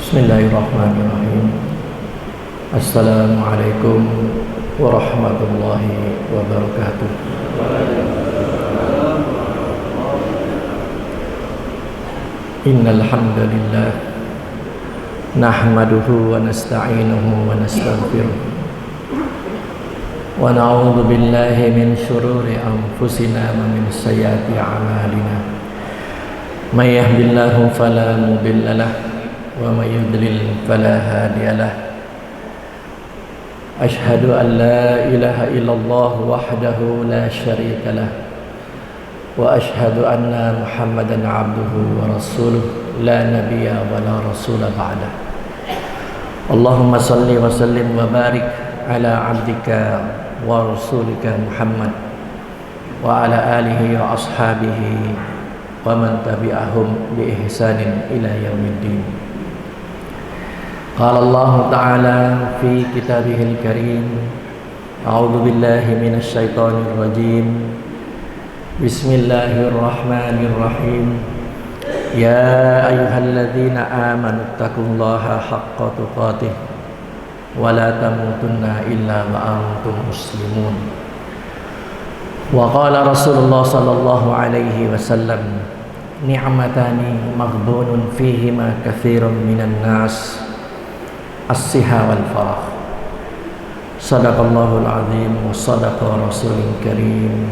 Bismillahirrahmanirrahim. Assalamualaikum warahmatullahi wabarakatuh. Innal hamdalillah nahmaduhu wa nasta'inuhu wa nastaghfiruh wa na'udzu billahi min shururi anfusina wa min sayyiati a'malina. May yahdihillahu fala mudilla lahu wa may yudlil fala hadiya lahu. Asyhadu an la ilaha illallah wahdahu la syarika lah wa asyhadu anna Muhammadan abduhu wa rasuluh la nabiyya wa la rasula ba'dah. Allahumma salli wa sallim wa barik ala abdika wa rasulika Muhammad wa ala alihi wa ashabihi wa man tabi'ahum bi ihsanin ila yaumiddin. Qala Allah Ta'ala fi kitabihil karim. A'udzu billahi minasy syaithanir rajim. Bismillahirrahmanirrahim. Ya ayyuhalladzina amanu taqullaha haqqa tuqatih wa la tamutunna illa wa antum muslimun. Wa qala Rasulullah sallallahu alaihi wasallam, ni'matani maghdunun fihima katsirun minan nas, as-siha wal farah. Sadaqallahul azim wa sadaqa rasulul karim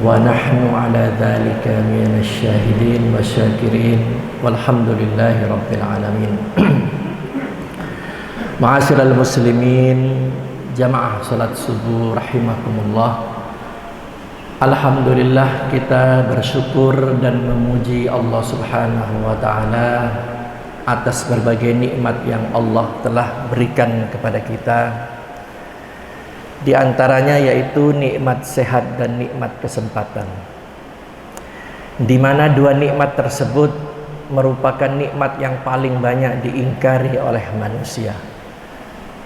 wa nahnu ala dzalika minasy syahidin wa syakirin walhamdulillahi rabbil alamin. Ma'asyiral muslimin, jamaah salat subuh rahimakumullah. Alhamdulillah, kita bersyukur dan memuji Allah Subhanahu wa taala atas berbagai nikmat yang Allah telah berikan kepada kita. Di antaranya yaitu nikmat sehat dan nikmat kesempatan, di mana dua nikmat tersebut merupakan nikmat yang paling banyak diingkari oleh manusia.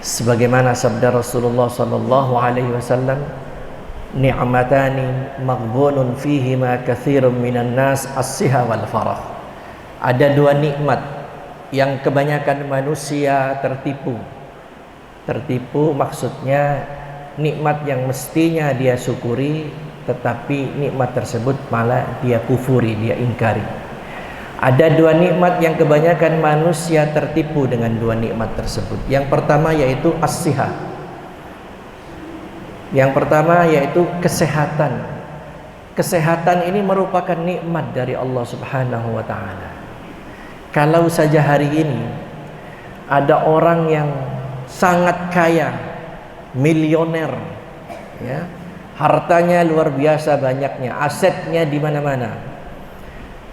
Sebagaimana sabda Rasulullah sallallahu alaihi wasallam, ni'matani maghbunun fihima katsirun minan nas, as-siha wal farah. Ada dua nikmat yang kebanyakan manusia tertipu. Tertipu maksudnya nikmat yang mestinya dia syukuri, tetapi nikmat tersebut malah dia kufuri, dia ingkari. Ada dua nikmat yang kebanyakan manusia tertipu dengan dua nikmat tersebut. Yang pertama yaitu as-siha. Yang pertama yaitu kesehatan. Kesehatan ini merupakan nikmat dari Allah Subhanahu wa taala. Kalau saja hari ini ada orang yang sangat kaya, milioner, ya, hartanya luar biasa banyaknya, asetnya di mana-mana.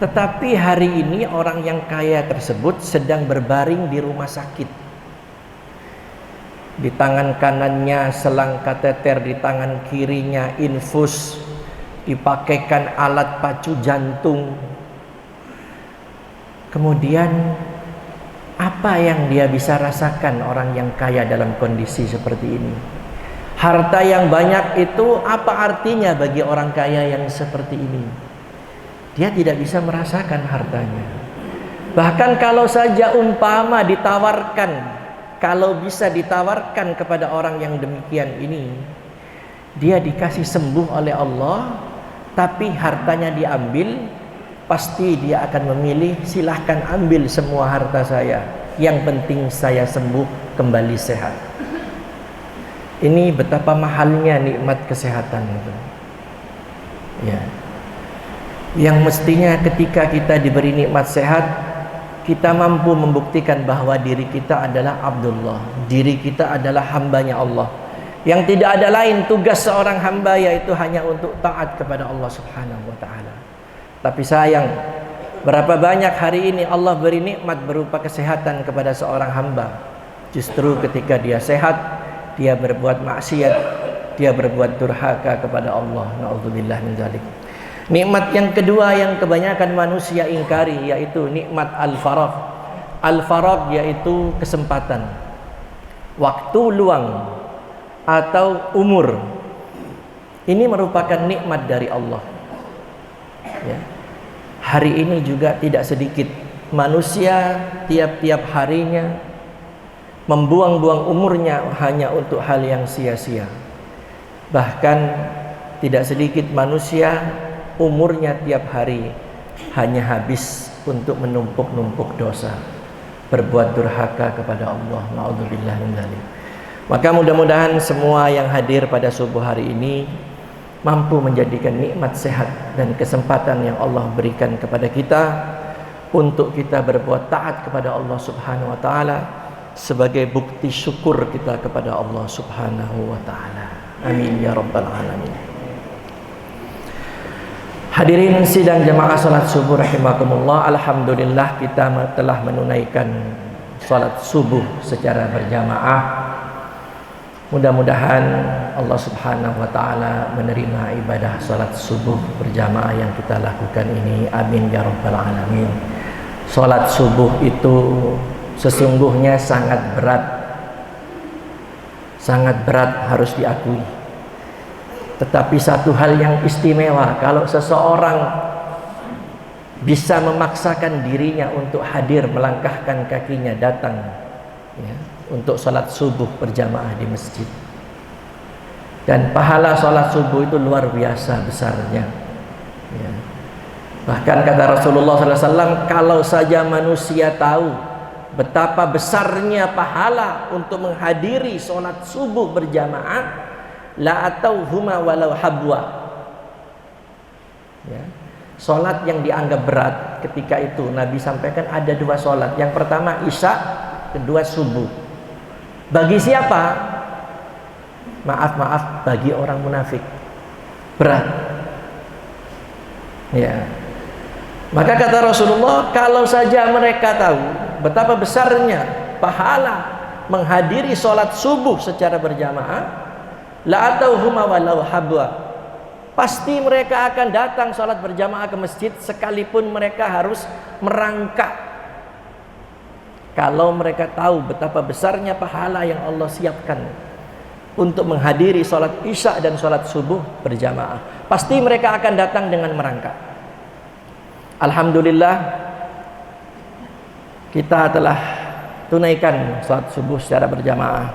Tetapi hari ini orang yang kaya tersebut sedang berbaring di rumah sakit. Di tangan kanannya selang kateter, di tangan kirinya infus, dipakaikan alat pacu jantung. Kemudian apa yang dia bisa rasakan orang yang kaya dalam kondisi seperti ini? Harta yang banyak itu apa artinya bagi orang kaya yang seperti ini? Dia tidak bisa merasakan hartanya. Bahkan kalau saja umpama ditawarkan, kalau bisa ditawarkan kepada orang yang demikian ini, dia dikasih sembuh oleh Allah, tapi hartanya diambil, pasti dia akan memilih, silahkan ambil semua harta saya, yang penting saya sembuh, kembali sehat. Ini betapa mahalnya nikmat kesehatan itu, ya. Yang mestinya ketika kita diberi nikmat sehat, kita mampu membuktikan bahwa diri kita adalah Abdullah, diri kita adalah hambanya Allah, yang tidak ada lain tugas seorang hamba yaitu hanya untuk taat kepada Allah Subhanahu wa ta'ala. Tapi sayang, berapa banyak hari ini Allah beri nikmat berupa kesehatan kepada seorang hamba, justru ketika dia sehat, dia berbuat maksiat, dia berbuat durhaka kepada Allah. Na'udzubillah min dzalik. Nikmat yang kedua yang kebanyakan manusia ingkari yaitu nikmat al-faragh. Al-faragh yaitu kesempatan, waktu luang atau umur. Ini merupakan nikmat dari Allah, ya. Hari ini juga tidak sedikit manusia tiap-tiap harinya membuang-buang umurnya hanya untuk hal yang sia-sia. Bahkan tidak sedikit manusia umurnya tiap hari hanya habis untuk menumpuk-numpuk dosa, berbuat durhaka kepada Allah. Na'udzubillah min dzalik. Maka mudah-mudahan semua yang hadir pada subuh hari ini mampu menjadikan nikmat sehat dan kesempatan yang Allah berikan kepada kita untuk kita berbuat taat kepada Allah Subhanahu wa taala sebagai bukti syukur kita kepada Allah Subhanahu wa taala. Amin ya rabbal alamin. Hadirin sidang jamaah salat subuh rahimakumullah, alhamdulillah kita telah menunaikan salat subuh secara berjamaah. Mudah-mudahan Allah Subhanahu wa taala menerima ibadah salat subuh berjamaah yang kita lakukan ini. Amin ya rabbal alamin. Salat subuh itu sesungguhnya sangat berat harus diakui. Tetapi satu hal yang istimewa kalau seseorang bisa memaksakan dirinya untuk hadir, melangkahkan kakinya datang ya, untuk salat subuh berjamaah di masjid. Dan pahala salat subuh itu luar biasa besarnya ya. Bahkan kata Rasulullah SAW, kalau saja manusia tahu betapa besarnya pahala untuk menghadiri sholat subuh berjamaah, la atauhuma walau habwa ya. Sholat yang dianggap berat ketika itu Nabi sampaikan ada dua sholat. Yang pertama isya, kedua subuh. Bagi siapa? Maaf, bagi orang munafik berat ya. Maka kata Rasulullah, kalau saja mereka tahu betapa besarnya pahala menghadiri sholat subuh secara berjamaah, la atauhuma walau habwa, pasti mereka akan datang sholat berjamaah ke masjid sekalipun mereka harus merangkak. Kalau mereka tahu betapa besarnya pahala yang Allah siapkan untuk menghadiri sholat isya dan sholat subuh berjamaah, pasti mereka akan datang dengan merangkak. Alhamdulillah kita telah tunaikan sholat subuh secara berjamaah.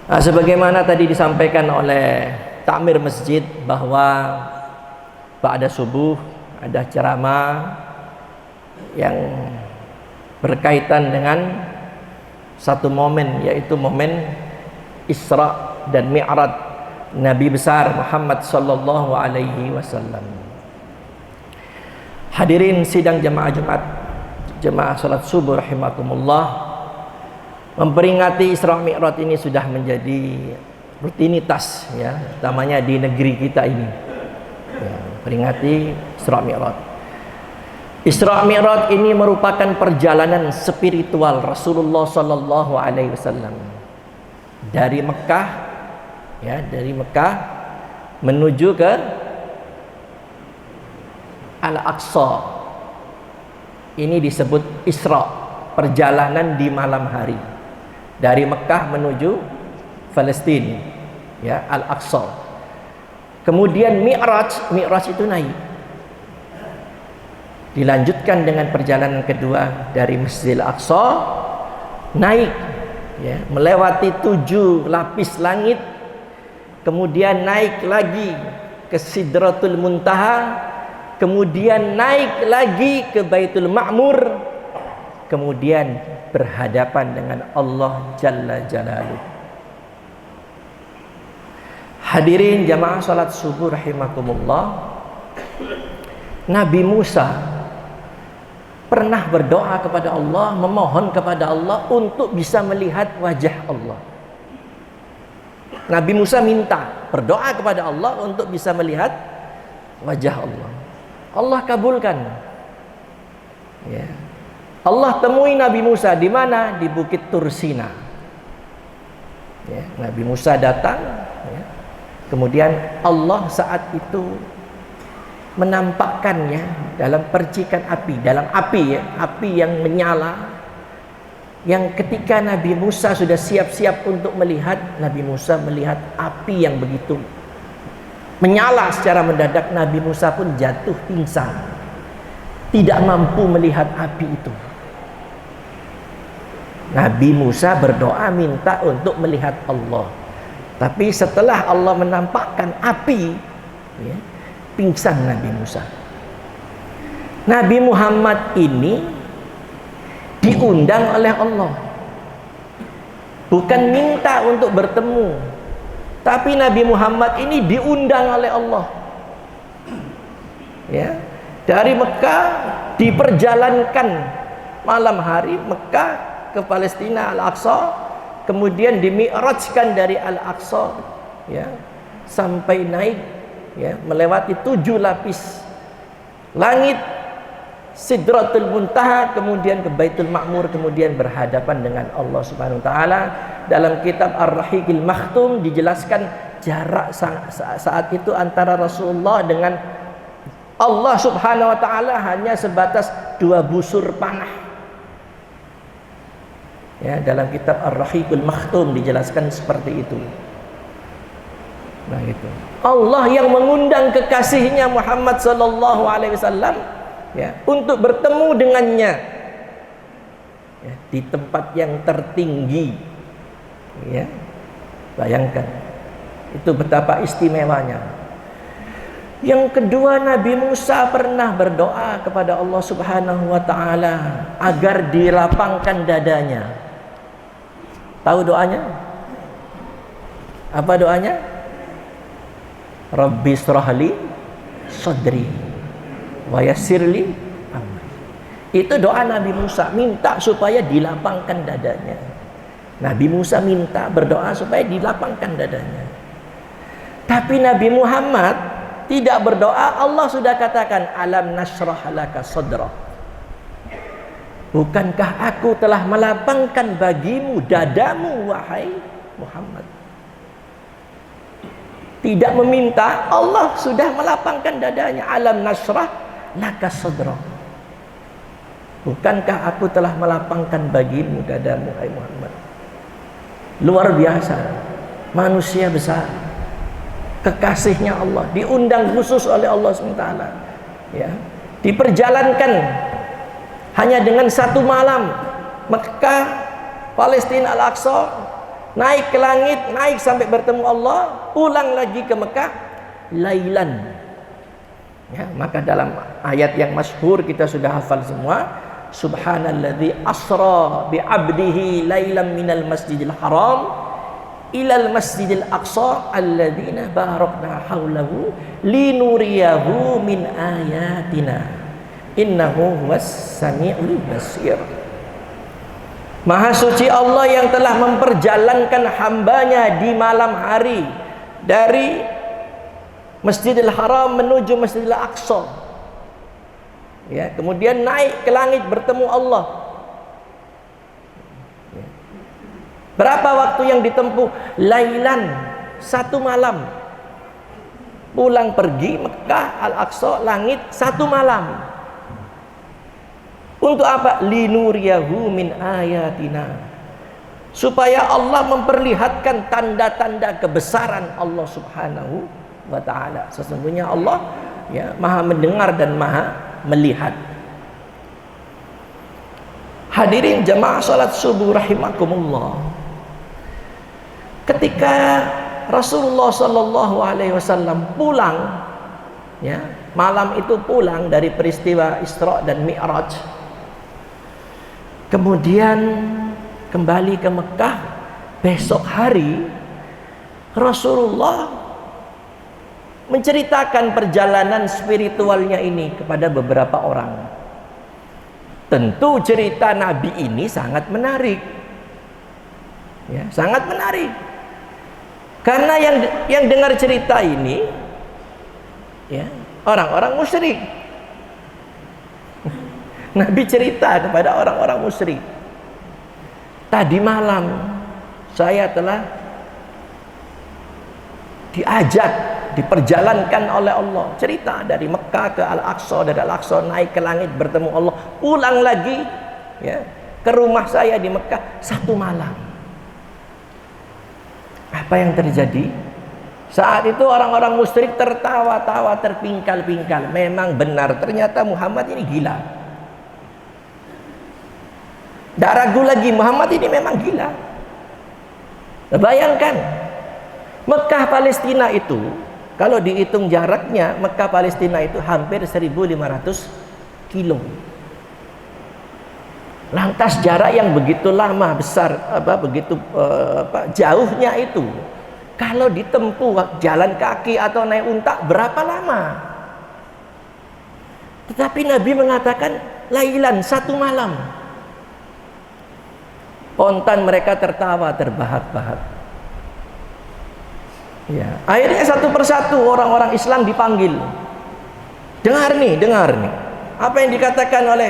Sebagaimana tadi disampaikan oleh takmir masjid bahwa ba'da subuh ada ceramah yang berkaitan dengan satu momen, yaitu momen Isra dan Mi'raj Nabi besar Muhammad sallallahu alaihi wasallam. Hadirin sidang jamaah Jumat, jamaah salat subuh rahimakumullah, memperingati Isra Mi'raj ini sudah menjadi rutinitas ya, utamanya di negeri kita ini ya, peringati Isra Mi'raj. Isra Mi'raj ini merupakan perjalanan spiritual Rasulullah sallallahu alaihi wasallam dari Mekah ya, dari Mekah menuju ke Al-Aqsa. Ini disebut Isra, perjalanan di malam hari dari Mekah menuju Palestina ya, Al-Aqsa. Kemudian Mi'raj itu naik, dilanjutkan dengan perjalanan kedua dari Masjidil Aqsa, naik ya, melewati 7 lapis langit, kemudian naik lagi ke Sidratul Muntaha, kemudian naik lagi ke Baitul Ma'mur, kemudian berhadapan dengan Allah Jalla Jalaluh. Hadirin jamaah salat subuh rahimakumullah, Nabi Musa pernah berdoa kepada Allah, memohon kepada Allah untuk bisa melihat wajah Allah. Nabi Musa minta, berdoa kepada Allah untuk bisa melihat wajah Allah. Allah kabulkan ya. Allah temui Nabi Musa di mana? Di Bukit Tursina ya. Nabi Musa datang ya. Kemudian Allah saat itu menampakkannya dalam percikan api, dalam api ya, api yang menyala, yang ketika Nabi Musa sudah siap-siap untuk melihat, Nabi Musa melihat api yang begitu menyala secara mendadak. Nabi Musa pun jatuh pingsan tidak mampu melihat api itu. Nabi Musa berdoa minta untuk melihat Allah. Tapi setelah Allah menampakkan api, ya, pingsan Nabi Musa. Nabi Muhammad ini diundang oleh Allah. Bukan minta untuk bertemu, tapi Nabi Muhammad ini diundang oleh Allah. Ya, dari Mekah diperjalankan malam hari Mekah ke Palestina Al-Aqsa, kemudian dimi'rajkan dari Al-Aqsa, ya, sampai naik, ya, melewati 7 lapis langit, Sidratul Muntaha, kemudian ke Baitul Ma'mur, kemudian berhadapan dengan Allah Subhanahu wa taala. Dalam kitab Ar-Rahiqil Makhtum dijelaskan jarak saat itu antara Rasulullah dengan Allah Subhanahu wa taala hanya sebatas 2 busur panah. Ya, dalam kitab Ar-Rahiqil Makhtum dijelaskan seperti itu. Nah, itu. Allah yang mengundang kekasihnya Muhammad sallallahu alaihi wasallam, ya, untuk bertemu dengannya, ya, di tempat yang tertinggi, ya. Bayangkan itu betapa istimewanya. Yang kedua, Nabi Musa pernah berdoa kepada Allah Subhanahu wa taala agar dilapangkan dadanya. Tahu doanya? Apa doanya? Rabbi shrahli sadri wa yassirli amri. Itu doa Nabi Musa, minta supaya dilapangkan dadanya. Nabi Musa minta berdoa supaya dilapangkan dadanya. Tapi Nabi Muhammad tidak berdoa. Allah sudah katakan, alam nashrah laka sadra. Bukankah aku telah melapangkan bagimu dadamu, wahai Muhammad? Tidak meminta, Allah sudah melapangkan dadanya. Alam nashrah laka sadra. Bukankah aku telah melapangkan bagimu dadamu, hai Muhammad? Luar biasa, manusia besar, kekasihnya Allah, diundang khusus oleh Allah SWT, ya, diperjalankan hanya dengan 1 malam, Mekah, Palestina Al-Aqsa, naik ke langit, naik sampai bertemu Allah, pulang lagi ke Mekah, lailan. Ya, maka dalam ayat yang masyhur kita sudah hafal semua, subhanalladzi asra bi 'abdihi lailan minal masjidil haram ilal masjidil aqsa alladzina barakna haulahu linuriyahu min ayatina innahu huwas samiul basir. Maha suci Allah yang telah memperjalankan hambanya di malam hari dari Masjidil Haram menuju Masjidil Aqsa, ya, kemudian naik ke langit bertemu Allah. Berapa waktu yang ditempuh? Lailan, 1 malam. Pulang pergi Mekah Al-Aqsa, langit 1 malam. Untuk apa? Linuriyahu min ayatina. Supaya Allah memperlihatkan tanda-tanda kebesaran Allah Subhanahu wa taala. Sesungguhnya Allah, ya, Maha mendengar dan Maha melihat. Hadirin jamaah salat subuh rahimakumullah. Ketika Rasulullah sallallahu alaihi wasallam pulang, ya, malam itu pulang dari peristiwa Isra dan Mi'raj, kemudian kembali ke Mekah, besok hari Rasulullah menceritakan perjalanan spiritualnya ini kepada beberapa orang. Tentu cerita Nabi ini sangat menarik, ya, sangat menarik. Karena yang dengar cerita ini, ya, orang-orang musyrik. Nabi cerita kepada orang-orang musyrik, tadi malam saya telah diajak, diperjalankan oleh Allah. Cerita dari Mekah ke Al-Aqsa, dari Al-Aqsa naik ke langit bertemu Allah, pulang lagi, ya, ke rumah saya di Mekah 1 malam. Apa yang terjadi? Saat itu orang-orang musyrik tertawa-tawa, terpingkal-pingkal. Memang benar, ternyata Muhammad ini gila. Tidak ragu lagi, Muhammad ini memang gila. Bayangkan, Mekah Palestina itu, kalau dihitung jaraknya, Mekah Palestina itu hampir 1.500 kilo. Lantas jarak yang begitu lama, besar, begitu jauhnya itu, kalau ditempuh jalan kaki atau naik unta, berapa lama? Tetapi Nabi mengatakan lailan, 1 malam. Spontan mereka tertawa terbahak-bahak. Ya, akhirnya satu persatu orang-orang Islam dipanggil. Dengar nih. Apa yang dikatakan oleh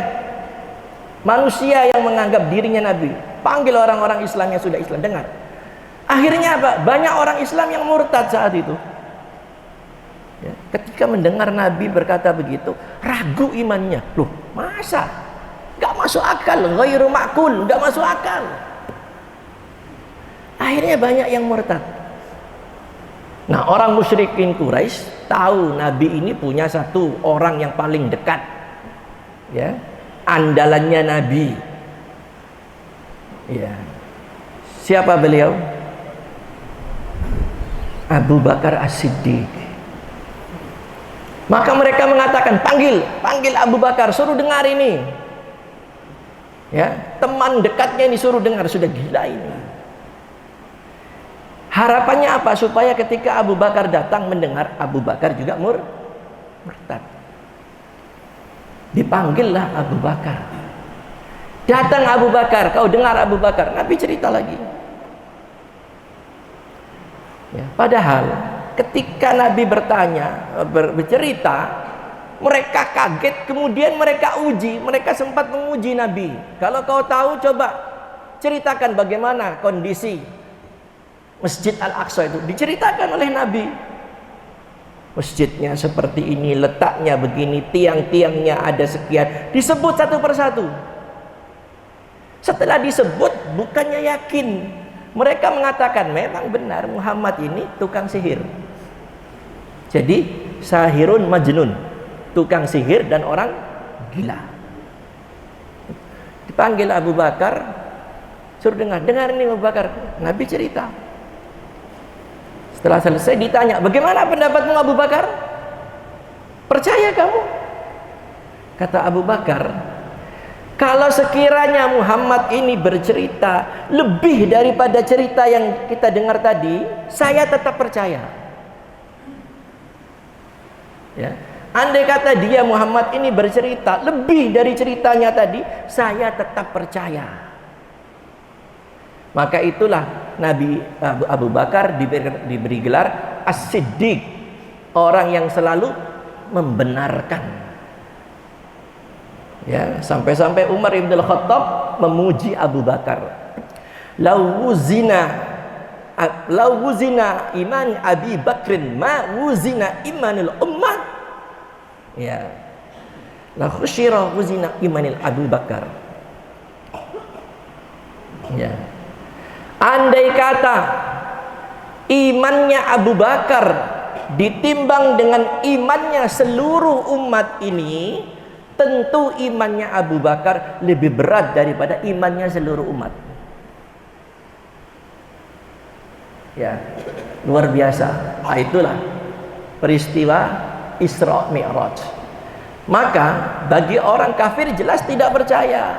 manusia yang menganggap dirinya Nabi. Panggil orang-orang Islam yang sudah Islam, dengar. Akhirnya apa? Banyak orang Islam yang murtad saat itu. Ya, ketika mendengar Nabi berkata begitu, ragu imannya. Loh, masa? Gak masuk akal, ghairu ma'kul, gak masuk akal. Akhirnya banyak yang murtad. Nah, orang musyrikin Quraisy tahu Nabi ini punya satu orang yang paling dekat, ya, andalannya Nabi. Ya, siapa beliau? Abu Bakar As-Siddiq. Maka mereka mengatakan, panggil Abu Bakar, suruh dengar ini. Ya, teman dekatnya ini suruh dengar, sudah gila ini. Harapannya apa? Supaya ketika Abu Bakar datang mendengar, Abu Bakar juga murtad. Dipanggillah Abu Bakar. Datang Abu Bakar, kau dengar Abu Bakar. Nabi cerita lagi. Ya, padahal ketika Nabi bercerita, mereka kaget, kemudian mereka uji, mereka sempat menguji Nabi. Kalau kau tahu, coba ceritakan bagaimana kondisi Masjid Al-Aqsa itu. Diceritakan oleh Nabi. Masjidnya seperti ini, letaknya begini, tiang-tiangnya ada sekian. Disebut satu persatu. Setelah disebut, bukannya yakin. Mereka mengatakan, memang benar Muhammad ini tukang sihir. Jadi, sahirun majnun, tukang sihir dan orang gila. Dipanggil Abu Bakar, suruh dengar ini Abu Bakar. Nabi cerita. Setelah selesai ditanya, bagaimana pendapatmu Abu Bakar? Percaya kamu? Kata Abu Bakar, kalau sekiranya Muhammad ini bercerita lebih daripada cerita yang kita dengar tadi, saya tetap percaya. Ya. Andai kata dia Muhammad ini bercerita lebih dari ceritanya tadi, saya tetap percaya. Maka itulah Nabi Abu Bakar diberi gelar As-Siddiq, orang yang selalu membenarkan. Ya, sampai-sampai Umar Ibn Khattab memuji Abu Bakar. Lau wuzina iman Abi Bakrin ma wuzina imanul ummah. Ya, la khusyira wuzina imanil Abu Bakar. Ya, andai kata imannya Abu Bakar ditimbang dengan imannya seluruh umat ini, tentu imannya Abu Bakar lebih berat daripada imannya seluruh umat. Ya, luar biasa. Nah, itulah peristiwa Isra Mi'raj. Maka bagi orang kafir jelas tidak percaya.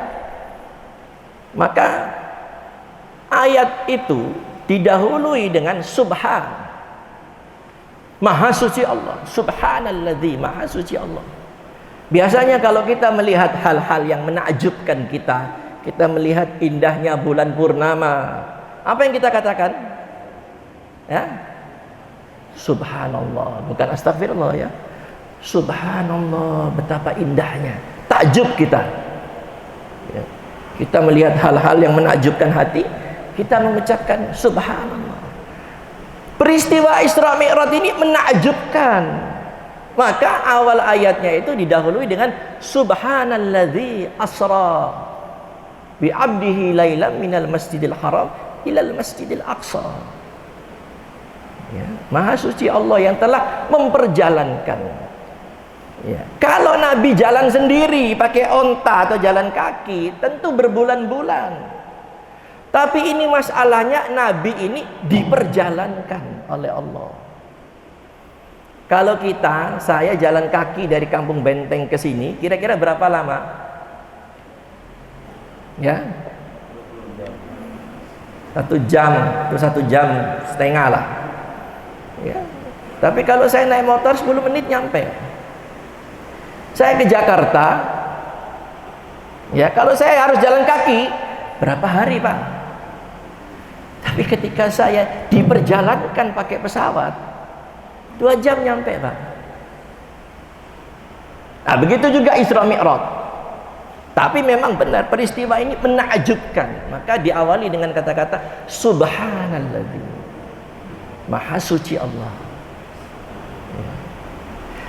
Maka ayat itu didahului dengan subhan, maha suci Allah. Subhanalladzi, maha suci Allah. Biasanya kalau kita melihat hal-hal yang menakjubkan kita melihat indahnya bulan purnama, apa yang kita katakan? Ya, subhanallah, bukan astagfirullah ya. Subhanallah, betapa indahnya. Takjub kita. Ya. Kita melihat hal-hal yang menakjubkan hati, kita mengucapkan subhanallah. Peristiwa Isra Mi'raj ini menakjubkan. Maka awal ayatnya itu didahului dengan subhanalladzi asra bi 'abdihi lailan minal masjidil haram ilal masjidil aqsa. Ya, Maha suci Allah yang telah memperjalankan. Ya. Kalau Nabi jalan sendiri pakai onta atau jalan kaki, tentu berbulan-bulan. Tapi ini masalahnya, Nabi ini diperjalankan oleh Allah. Kalau saya jalan kaki dari Kampung Benteng ke sini, kira-kira berapa lama? Ya, 1 jam atau 1,5 jam lah. Ya. Tapi kalau saya naik motor 10 menit nyampe. Saya ke Jakarta, ya kalau saya harus jalan kaki berapa hari, Pak? Tapi ketika saya diperjalankan pakai pesawat, 2 jam nyampe, Pak. Nah, begitu juga Isra Mi'raj. Tapi memang benar peristiwa ini menakjubkan. Maka diawali dengan kata-kata Subhanalladzi, Maha suci Allah.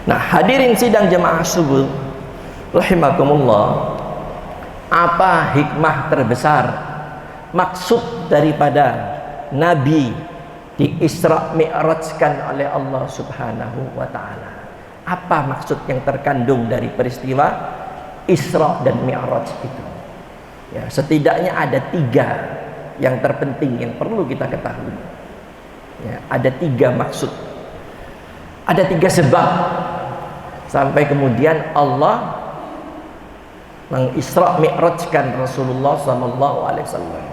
Nah, hadirin sidang jemaah subuh rahimakumullah, apa hikmah terbesar, maksud daripada Nabi di Isra Mi'rajkan oleh Allah Subhanahu wa ta'ala? Apa maksud yang terkandung dari peristiwa Isra dan Mi'raj itu? Ya, setidaknya ada 3 yang terpenting yang perlu kita ketahui. Ya, ada 3 maksud, ada 3 sebab sampai kemudian Allah mengisra mi'rajkan Rasulullah SAW.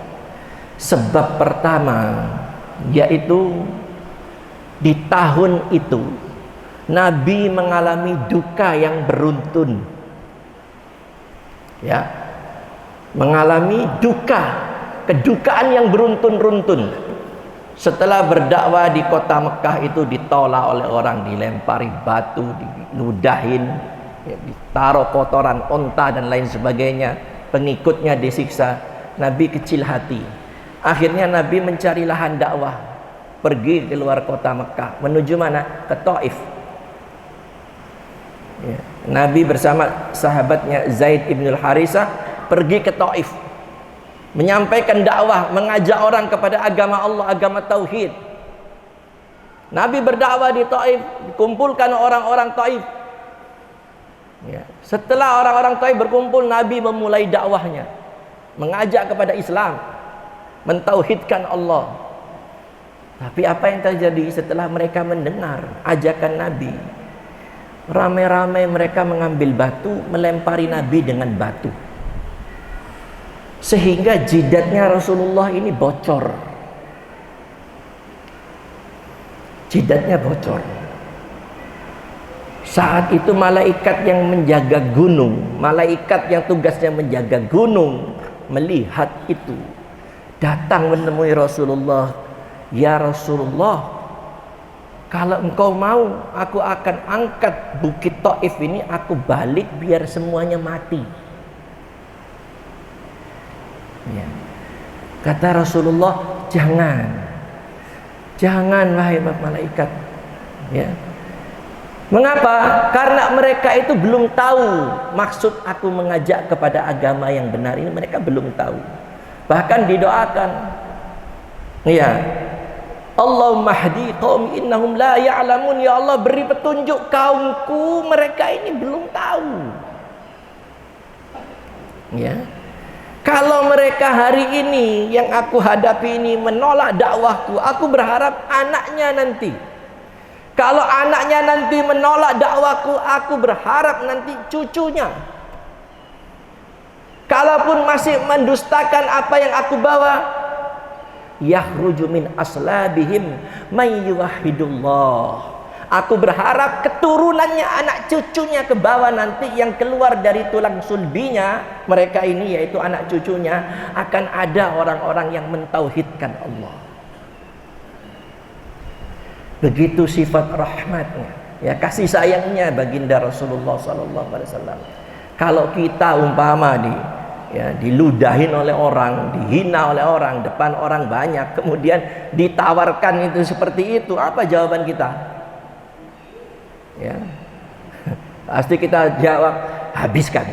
Sebab pertama yaitu di tahun itu Nabi mengalami duka yang beruntun. Ya, mengalami kedukaan yang beruntun-runtun. Setelah berdakwah di kota Mekah itu ditolak oleh orang, dilempari batu, diludahin, ya, ditaruh kotoran onta dan lain sebagainya, pengikutnya disiksa. Nabi kecil hati. Akhirnya Nabi mencari lahan dakwah, pergi keluar kota Mekah. Menuju mana? Ke Taif. Ya. Nabi bersama sahabatnya Zaid ibn al-Harisah pergi ke Taif, menyampaikan dakwah, mengajak orang kepada agama Allah, agama tauhid. Nabi berdakwah di Taif, dikumpulkan orang-orang Taif. Ya. Setelah orang-orang Taif berkumpul, Nabi memulai dakwahnya, mengajak kepada Islam, mentauhidkan Allah. Tapi apa yang terjadi setelah mereka mendengar ajakan Nabi? Ramai-ramai mereka mengambil batu, melempari Nabi dengan batu, sehingga jidatnya Rasulullah ini bocor. Jidatnya bocor. Saat itu malaikat yang menjaga gunung, malaikat yang tugasnya menjaga gunung, melihat itu, datang menemui Rasulullah. Ya Rasulullah, kalau engkau mau, aku akan angkat bukit Taif ini, aku balik biar semuanya mati. Ya. Kata Rasulullah, jangan wahai malaikat. Ya. Mengapa? Karena mereka itu belum tahu maksud aku mengajak kepada agama yang benar ini, mereka belum tahu. Bahkan didoakan, ya, Allahumma hdi qaumi innahum la ya'lamun. Ya Allah, beri petunjuk kaumku, mereka ini belum tahu. Ya. Kalau mereka hari ini yang aku hadapi ini menolak dakwahku, aku berharap anaknya nanti. Kalau anaknya nanti menolak dakwahku, aku berharap nanti cucunya. Kalaupun masih mendustakan apa yang aku bawa, yakhruju min aslabihim may yuwahhidullah. Aku berharap keturunannya, anak cucunya ke bawah nanti yang keluar dari tulang sulbinya mereka ini, yaitu anak cucunya, akan ada orang-orang yang mentauhidkan Allah. Begitu sifat rahmatnya, ya, kasih sayangnya baginda Rasulullah SAW. Kalau kita umpama diludahin oleh orang, dihina oleh orang, depan orang banyak, kemudian ditawarkan itu seperti itu, apa jawaban kita? Ya, pasti kita jawab, habiskan,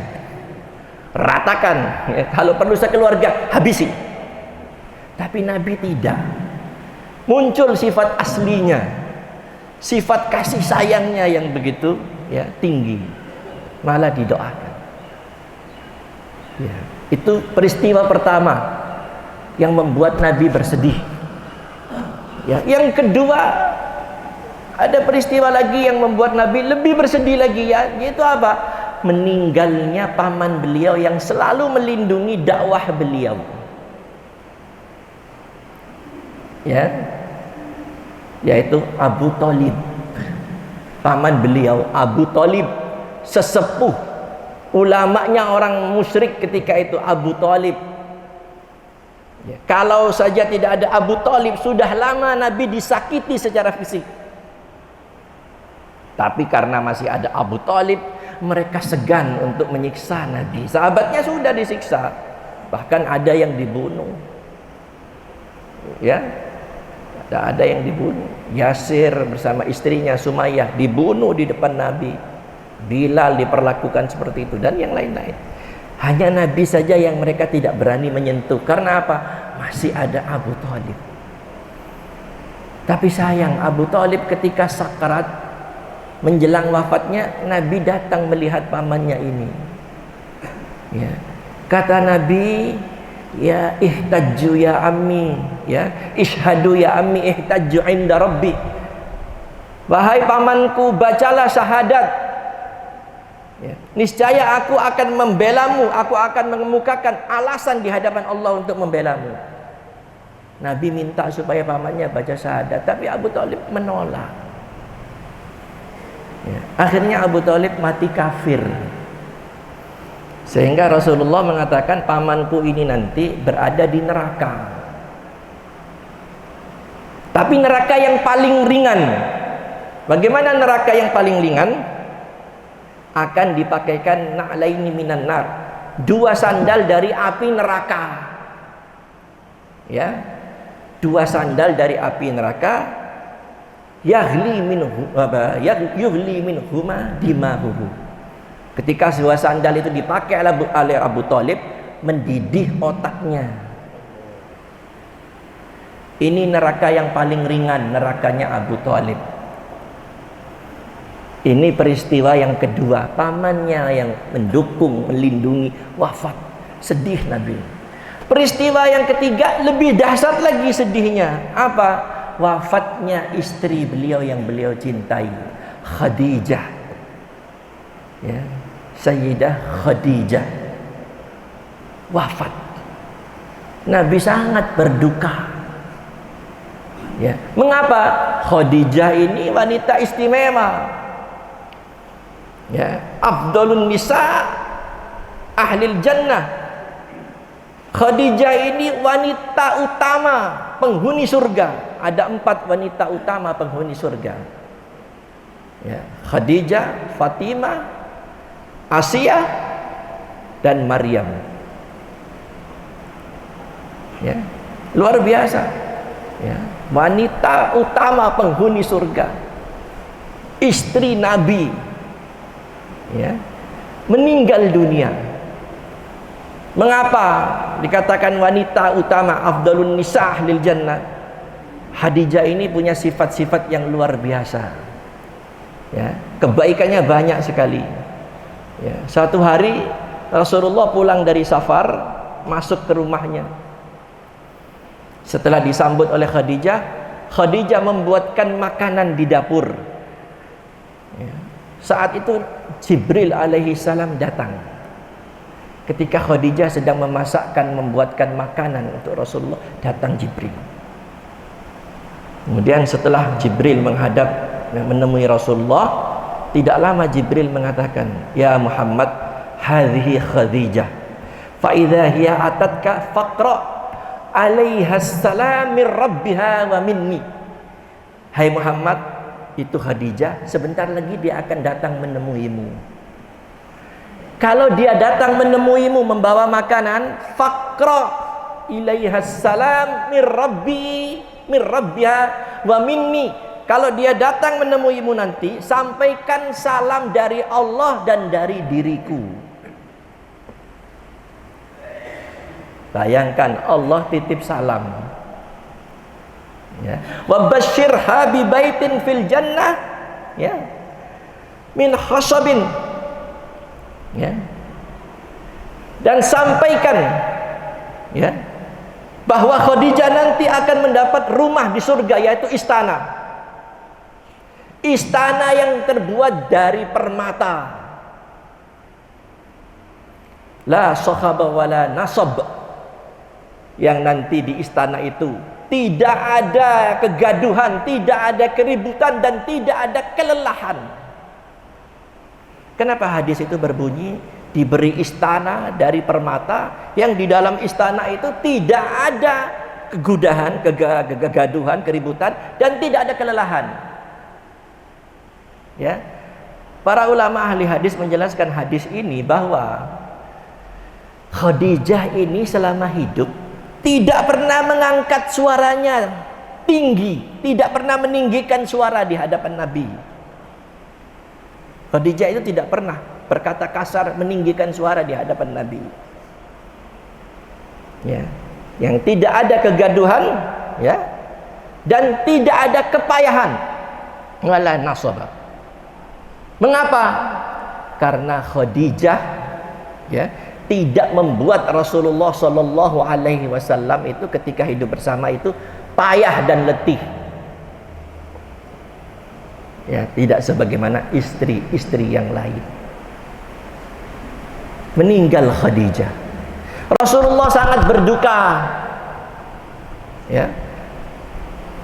ratakan, ya, kalau perlu sekeluarga habisi. Tapi Nabi tidak. muncul sifat aslinya, sifat kasih sayangnya yang begitu ya tinggi, malah didoakan. Ya, itu peristiwa pertama yang membuat Nabi bersedih. Ya, yang kedua, ada peristiwa lagi yang membuat Nabi lebih bersedih lagi, ya, yaitu apa? Meninggalnya paman beliau yang selalu melindungi dakwah beliau. Ya, yaitu Abu Thalib. Paman beliau Abu Thalib, sesepuh ulamanya orang musyrik ketika itu, Abu Thalib. Ya, kalau saja tidak ada Abu Thalib, sudah lama Nabi disakiti secara fisik. Tapi karena masih ada Abu Thalib, mereka segan untuk menyiksa Nabi. Sahabatnya sudah disiksa, bahkan ada yang dibunuh. Ya, ada yang dibunuh. Yasir bersama istrinya Sumayyah dibunuh di depan Nabi. Bilal diperlakukan seperti itu, dan yang lain-lain. Hanya Nabi saja yang mereka tidak berani menyentuh. Karena apa? Masih ada Abu Thalib. Tapi sayang, Abu Thalib ketika sakarat menjelang wafatnya, Nabi datang melihat pamannya ini. Ya. Kata Nabi, ya ihtajju ya ammi, ya ishhadu ya ammi ihtajju inda rabbi. Wahai pamanku, bacalah syahadat. Ya, niscaya aku akan membelamu, aku akan mengemukakan alasan di hadapan Allah untuk membelamu. Nabi minta supaya pamannya baca syahadat, tapi Abu Thalib menolak. Ya, akhirnya Abu Thalib mati kafir. Sehingga Rasulullah mengatakan pamanku ini nanti berada di neraka. Tapi neraka yang paling ringan. Bagaimana neraka yang paling ringan? Akan dipakaikan na'laini minan nar, 2 sandal dari api neraka. Ya, 2 sandal dari api neraka. Yuhli minhuma dimahuhu. Ketika 2 sandal itu dipakai oleh Abu Thalib, mendidih otaknya. Ini neraka yang paling ringan, nerakanya Abu Thalib. Ini peristiwa yang kedua, pamannya yang mendukung, melindungi, wafat. Sedih Nabi. Peristiwa yang ketiga lebih dahsyat lagi sedihnya. Apa? Wafatnya istri beliau yang beliau cintai, Khadijah. Ya, Sayyidah Khadijah wafat. Nabi sangat berduka. Ya, mengapa? Khadijah ini wanita istimewa. Ya, afdalun nisa ahlil jannah. Khadijah ini wanita utama penghuni surga. Ada 4 wanita utama penghuni surga. Ya, Khadijah, Fatimah, Asiyah, dan Maryam. Ya, luar biasa. Ya, wanita utama penghuni surga, istri Nabi. Ya, meninggal dunia. Mengapa dikatakan wanita utama, afdalun nisa ahlil jannah? Khadijah ini punya sifat-sifat yang luar biasa. Ya, kebaikannya banyak sekali. Ya, satu hari Rasulullah pulang dari safar, masuk ke rumahnya. Setelah disambut oleh Khadijah, Khadijah membuatkan makanan di dapur. Ya, saat itu Jibril alaihi salam datang. Ketika Khadijah sedang memasakkan, membuatkan makanan untuk Rasulullah, datang Jibril. Kemudian setelah Jibril menghadap menemui Rasulullah, tidak lama Jibril mengatakan, "Ya Muhammad, hadhihi Khadijah. Fa idza hiya atatka faqra 'alaiha assalam min rabbiha wa minni." Hai Muhammad, itu Khadijah, sebentar lagi dia akan datang menemuimu. Kalau dia datang menemuimu membawa makanan, faqra ilaiha salam min rabbiha wa minni. Kalau dia datang menemuimu nanti, sampaikan salam dari Allah dan dari diriku. Bayangkan, Allah titip salam. Ya. Wa basyirha bi baitin fil jannah, ya, min khasabin, ya. Dan sampaikan, ya, bahwa Khadijah nanti akan mendapat rumah di surga, yaitu istana. Istana yang terbuat dari permata. La sakhaba wala nasab. Yang nanti di istana itu tidak ada kegaduhan, tidak ada keributan, dan tidak ada kelelahan. Kenapa hadis itu berbunyi diberi istana dari permata, yang di dalam istana itu tidak ada kegudahan, kegaduhan, keributan, dan tidak ada kelelahan. Ya, para ulama ahli hadis menjelaskan hadis ini bahwa Khadijah ini selama hidup tidak pernah mengangkat suaranya tinggi, tidak pernah meninggikan suara di hadapan Nabi. Khadijah itu tidak pernah berkata kasar, meninggikan suara di hadapan Nabi. Ya, yang tidak ada kegaduhan, ya, dan tidak ada kepayahan, wala nasaba. Mengapa? Karena Khadijah, ya, tidak membuat Rasulullah Shallallahu Alaihi Wasallam itu ketika hidup bersama itu payah dan letih. Ya, tidak sebagaimana istri-istri yang lain. Meninggal Khadijah, Rasulullah sangat berduka, ya,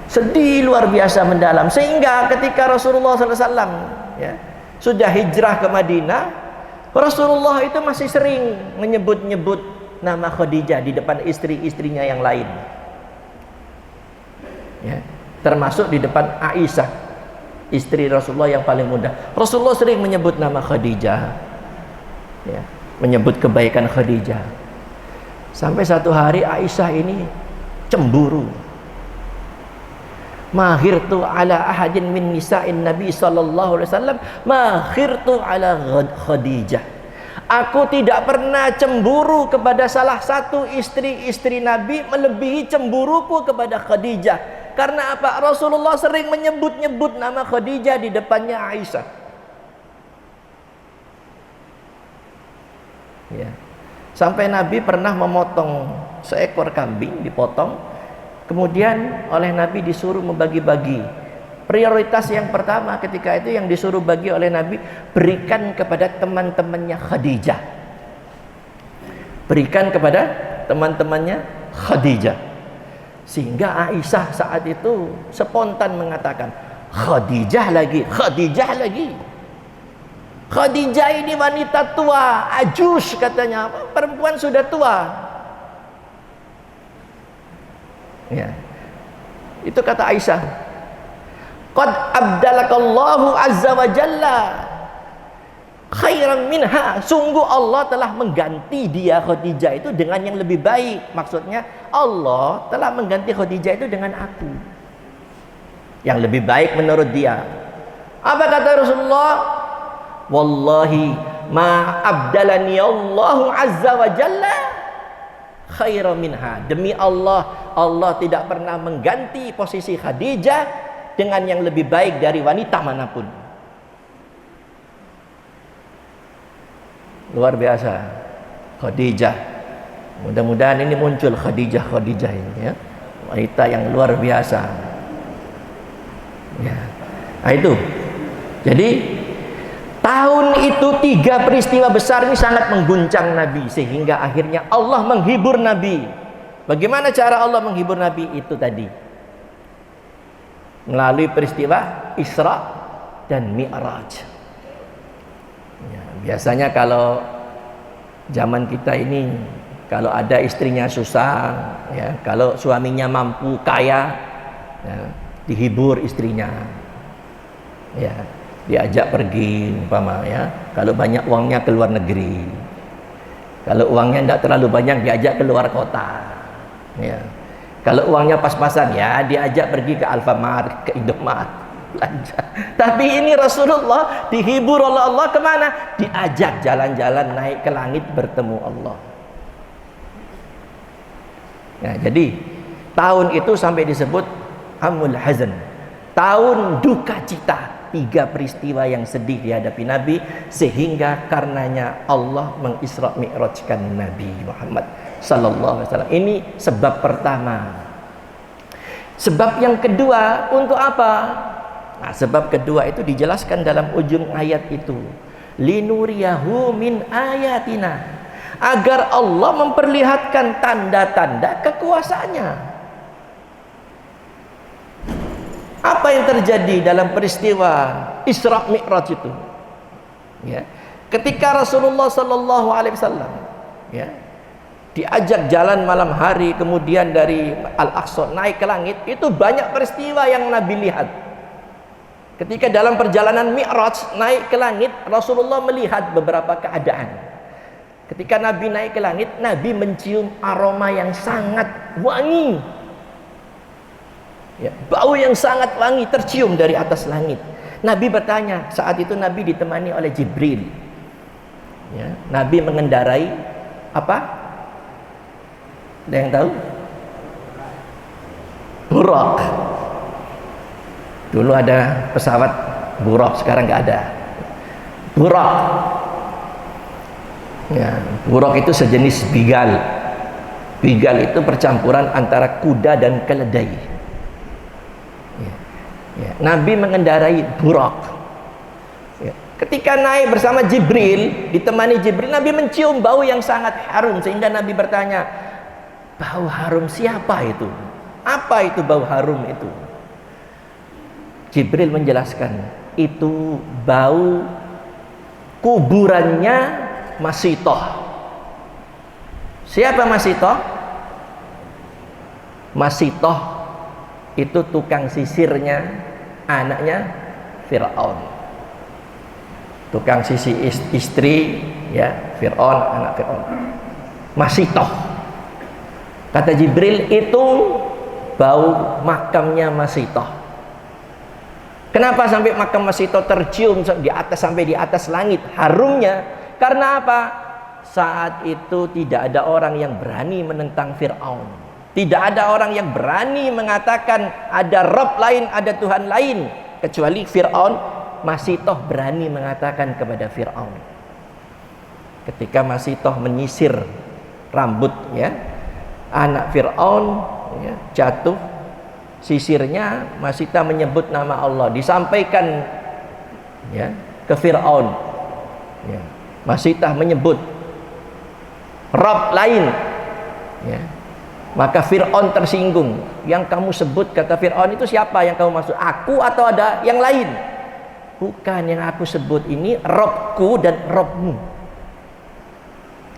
sedih luar biasa mendalam, sehingga ketika Rasulullah SAW, ya, sudah hijrah ke Madinah, Rasulullah itu masih sering menyebut-nyebut nama Khadijah di depan istri-istrinya yang lain, ya, termasuk di depan Aisyah, istri Rasulullah yang paling muda. Rasulullah sering menyebut nama Khadijah, ya, menyebut kebaikan Khadijah. Sampai satu hari Aisyah ini cemburu. Mahirtu ala ahadin min nisa'in Nabi sallallahu alaihi wasallam mahirtu ala Khadijah. Aku tidak pernah cemburu kepada salah satu istri-istri Nabi melebihi cemburuku kepada Khadijah. Karena apa? Rasulullah sering menyebut-nyebut nama Khadijah di depannya Aisyah. Ya. Sampai Nabi pernah memotong seekor kambing, dipotong. Kemudian oleh Nabi disuruh membagi-bagi. Prioritas yang pertama ketika itu yang disuruh bagi oleh Nabi, berikan kepada teman-temannya Khadijah. Berikan kepada teman-temannya Khadijah. Sehingga Aisyah saat itu spontan mengatakan, Khadijah lagi, Khadijah lagi. Khadijah ini wanita tua, ajus katanya, perempuan sudah tua. Ya. Itu kata Aisyah. Qad abdalakallahu azza wa jalla khairan minha. Sungguh Allah telah mengganti dia Khadijah itu dengan yang lebih baik. Maksudnya Allah telah mengganti Khadijah itu dengan aku, yang lebih baik menurut dia. Apa kata Rasulullah? Wallahi ma abdalani Allahu azza wa jalla khairan minha. Demi Allah, Allah tidak pernah mengganti posisi Khadijah dengan yang lebih baik dari wanita manapun. Luar biasa Khadijah. Mudah-mudahan ini muncul Khadijah ini, ya, wanita yang luar biasa, ya. Nah itu. Jadi tahun itu 3 peristiwa besar ini sangat mengguncang Nabi, sehingga akhirnya Allah menghibur Nabi. Bagaimana cara Allah menghibur Nabi? Itu tadi, melalui peristiwa Isra dan Mi'raj. Ya, biasanya kalau zaman kita ini, kalau ada istrinya susah, ya, kalau suaminya mampu kaya, ya, dihibur istrinya, ya, diajak pergi, umpama, ya, kalau banyak uangnya ke luar negeri, kalau uangnya tidak terlalu banyak diajak ke luar kota, ya, kalau uangnya pas-pasan, ya, diajak pergi ke Alfamart, ke Indomaret, belanja. Tapi ini Rasulullah dihibur oleh Allah kemana? Diajak jalan-jalan naik ke langit bertemu Allah. Ya, jadi tahun itu sampai disebut amul hazan, tahun duka cita. 3 peristiwa yang sedih dihadapi Nabi, sehingga karenanya Allah mengisra mi'rajkan Nabi Muhammad sallallahu alaihi wasallam. Ini sebab pertama. Sebab yang kedua untuk apa? Nah, sebab kedua itu dijelaskan dalam ujung ayat itu. Linuriyahu min ayatina, agar Allah memperlihatkan tanda-tanda kekuasaannya. Apa yang terjadi dalam peristiwa Isra Mi'raj itu? Ya. Ketika Rasulullah sallallahu alaihi wasallam ya, diajak jalan malam hari, kemudian dari Al-Aqsa naik ke langit, itu banyak peristiwa yang Nabi lihat. Ketika dalam perjalanan Mi'raj naik ke langit, Rasulullah melihat beberapa keadaan. Ketika Nabi naik ke langit, Nabi mencium aroma yang sangat wangi. Ya, bau yang sangat wangi tercium dari atas langit. Nabi bertanya, saat itu Nabi ditemani oleh Jibril. Ya, Nabi mengendarai apa? Ada yang tahu? Buraq. Dulu ada pesawat Buraq, sekarang nggak ada. Buraq. Ya, Buraq itu sejenis bigal. Bigal itu percampuran antara kuda dan keledai. Ya, Nabi mengendarai Buraq. Ya, ketika naik bersama Jibril, ditemani Jibril, Nabi mencium bau yang sangat harum, sehingga Nabi bertanya, bau harum siapa itu? Apa itu bau harum itu? Jibril menjelaskan, itu bau kuburannya Masitoh. Siapa Masitoh? Masitoh itu tukang sisirnya anaknya Fir'aun. Tukang sisir istri ya Fir'aun, anak Fir'aun. Masitoh. Kata Jibril, itu bau makamnya Masitoh. Kenapa sampai makam Masitoh tercium di atas, sampai di atas langit harumnya? Karena apa? Saat itu tidak ada orang yang berani menentang Fir'aun. Tidak ada orang yang berani mengatakan ada Rabb lain, ada Tuhan lain, kecuali Fir'aun. Masitoh berani mengatakan kepada Fir'aun. Ketika Masitoh menyisir rambut ya anak Fir'aun ya, jatuh sisirnya, Masitoh menyebut nama Allah, disampaikan ya ke Fir'aun ya. Masitoh menyebut Rabb lain ya. Maka Fir'aun tersinggung. Yang kamu sebut, kata Fir'aun, itu siapa yang kamu maksud? Aku atau ada yang lain? Bukan, yang aku sebut ini Robku dan Robmu,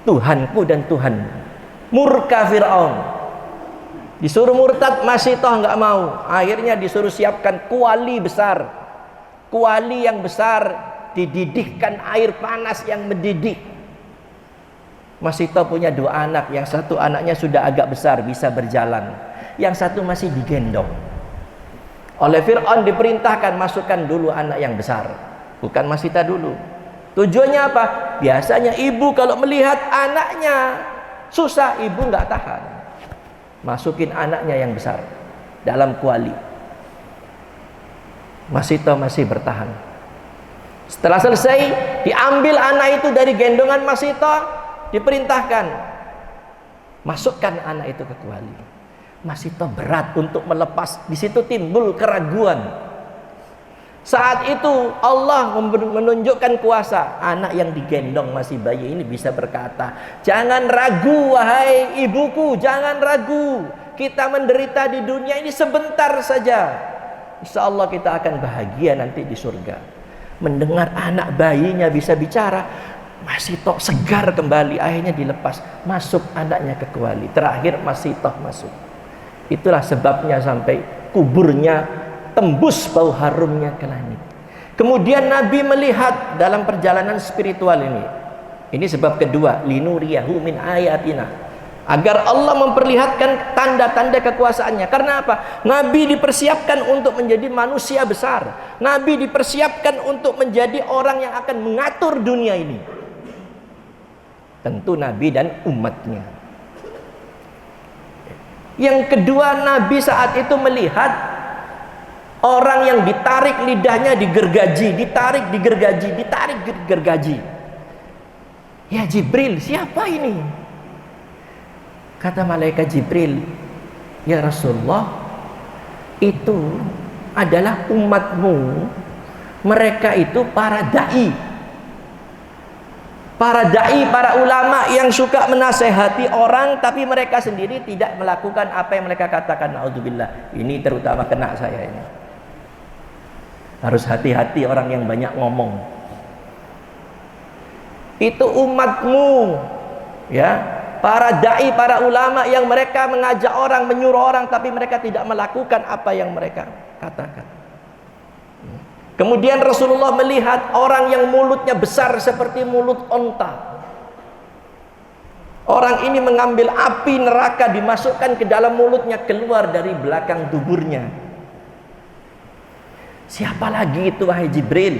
Tuhanku dan Tuhanmu. Murka Fir'aun. Disuruh murtad, masih toh nggak mau. Akhirnya disuruh siapkan kuali besar. Kuali yang besar, dididihkan air panas yang mendidih. Masitoh punya 2 anak, yang satu anaknya sudah agak besar, bisa berjalan, yang satu masih digendong. Oleh Fir'aun diperintahkan, masukkan dulu anak yang besar, bukan Masitoh dulu. Tujuannya apa? Biasanya ibu kalau melihat anaknya susah, ibu nggak tahan, masukin anaknya yang besar dalam kuali. Masitoh masih bertahan. Setelah selesai, diambil anak itu dari gendongan Masitoh, diperintahkan masukkan anak itu ke kuali. Masitoh berat untuk melepas. Di situ timbul keraguan. Saat itu Allah menunjukkan kuasa. Anak yang digendong masih bayi ini bisa berkata, jangan ragu wahai ibuku, jangan ragu. Kita menderita di dunia ini sebentar saja. Insya Allah kita akan bahagia nanti di surga. Mendengar anak bayinya bisa bicara, Masitoh segar kembali, akhirnya dilepas, masuk anaknya ke kuali. Terakhir Masitoh masuk. Itulah sebabnya sampai kuburnya tembus bau harumnya ke langit. Kemudian Nabi melihat dalam perjalanan spiritual ini. Ini sebab kedua, linuriyahu min ayatina, agar Allah memperlihatkan tanda-tanda kekuasaannya. Karena apa? Nabi dipersiapkan untuk menjadi manusia besar. Nabi dipersiapkan untuk menjadi orang yang akan mengatur dunia ini. Tentu Nabi dan umatnya. Yang kedua, Nabi saat itu melihat Orang yang ditarik lidahnya digergaji, ditarik digergaji, ditarik digergaji. Ya Jibril, siapa ini? Kata malaikat Jibril, ya Rasulullah, itu adalah umatmu. Mereka itu para da'i, para ulama yang suka menasehati orang, tapi mereka sendiri tidak melakukan apa yang mereka katakan. Naudzubillah. Ini terutama kena saya ini. Harus hati-hati orang yang banyak ngomong. Itu umatmu, ya, para dai, para ulama yang mereka mengajak orang, menyuruh orang, tapi mereka tidak melakukan apa yang mereka katakan. Kemudian Rasulullah melihat orang yang mulutnya besar seperti mulut onta. Orang ini mengambil api neraka, dimasukkan ke dalam mulutnya, keluar dari belakang tuburnya. Siapa lagi itu wahai Jibril?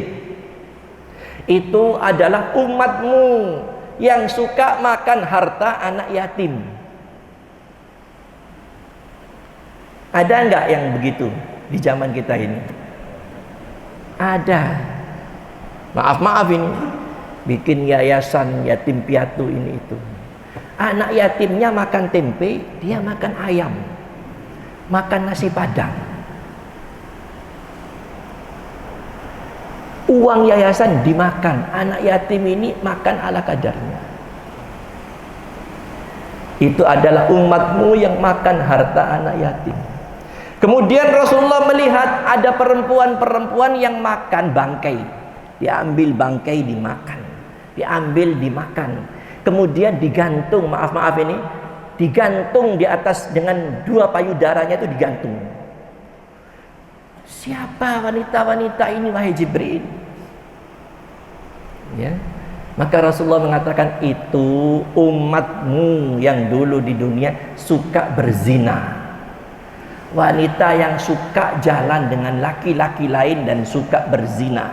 Itu adalah umatmu yang suka makan harta anak yatim. Ada enggak yang begitu di zaman kita ini? Ada. Maaf ini, bikin yayasan yatim piatu ini itu. Anak yatimnya makan tempe, dia makan ayam, makan nasi padang. Uang yayasan dimakan, anak yatim ini makan ala kadarnya. Itu adalah umatmu yang makan harta anak yatim. Kemudian Rasulullah melihat ada perempuan-perempuan yang makan bangkai. Diambil bangkai dimakan, diambil dimakan. Kemudian digantung, maaf ini, digantung di atas dengan 2 payudaranya itu digantung. Siapa wanita-wanita ini wahai Jibril? Ya. Maka Rasulullah mengatakan itu umatmu yang dulu di dunia suka berzina. Wanita yang suka jalan dengan laki-laki lain dan suka berzina.